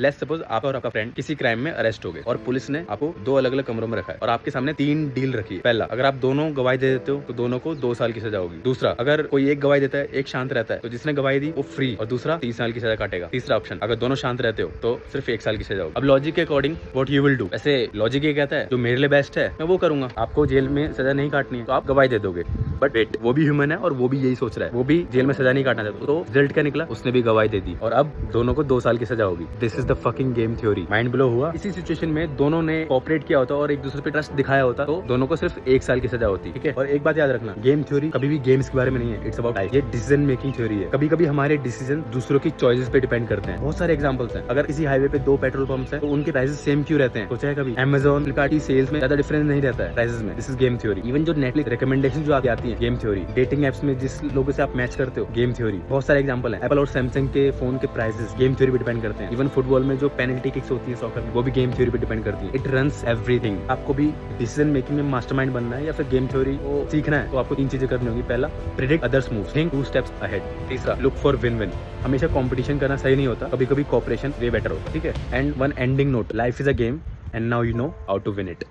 Let's suppose आप और आपका फ्रेंड किसी क्राइम में अरेस्ट हो गए और पुलिस ने आपको 2 अलग-अलग कमरों में रखा है और आपके सामने 3 डील रखी है। पहला, अगर आप दोनों गवाही दे देते हो तो दोनों को 2 साल की सजा होगी। दूसरा, अगर कोई एक गवाही देता है, एक शांत रहता है, तो जिसने गवाही दी वो फ्री और दूसरा 30 साल की सजा काटेगा। तीसरा ऑप्शन, अगर दोनों शांत रहते हो तो सिर्फ 1 साल की सजा होगी। अब लॉजिक के according what you will do. ऐसे लॉजिक ये कहता है जो मेरे लिए बेस्ट है मैं वो करूंगा। आपको जेल में सजा नहीं काटनी है तो आप गवाही दे दोगे। बट वेट, वो भी ह्यूमन है और वो भी यही सोच रहा है, वो भी जेल में सजा नहीं काटना चाहता। तो रिजल्ट क्या निकला, उसने भी गवाही दे दी और अब दोनों को 2 साल की सजा होगी। This is the fucking game theory. Mind blow हुआ। इसी सिचुएशन में दोनों ने कोऑपरेट किया होता और एक दूसरे पे ट्रस्ट दिखाया होता तो दोनों को सिर्फ 1 साल की सजा होती। ठीक है, और एक बात याद रखना, गेम थ्योरी कभी भी गेम्स के बारे में नहीं है, इट्स अबाउट लाइफ। ये डिसीजन मेकिंग थ्योरी है। कभी कभी हमारे डिसीजन दूसरों की चॉइसेस पे डिपेंड करते हैं। बहुत सारे एग्जांपल्स हैं। अगर किसी हाईवे पे 2 पेट्रोल पंप्स हैं तो उनके प्राइसेस सेम क्यों रहते हैं? सोचा है कभी? Amazon, फ्लिपकार्ट की सेल्स में ज्यादा डिफरेंस नहीं रहता है प्राइसेस में। This is game theory. Even जो नेटफ्लिक्स रिकमेंडेशन जो आपकी आती है, गेम थ्योरी। डेटिंग एप्स में जिस लोगों से आप मैच करते हो, गेम थ्योरी। बहुत सारे एग्जांपल है। एप्पल और सैमसंग के फोन के प्राइसेस गेम थ्योरी पे डिपेंड करते हैं। इवन फुटबॉल में जो पेनल्टी किक्स होती है सॉकर में, वो भी गेम थ्योरी पे डिपेंड करती है। It runs everything. आपको भी डिसीजन मेकिंग में मास्टरमाइंड बनना है या फिर गेम थ्योरी को सीखना है तो आपको 3 चीजें करनी होगी। पहला, predict others moves, think 2 steps ahead. तीसरा, लुक फॉर विन विन। हमेशा कंपटीशन करना सही नहीं होता, कभी कभी कोऑपरेशन वे बेटर होता। ठीक है, and one ending note, life is a game and now you know how to win it.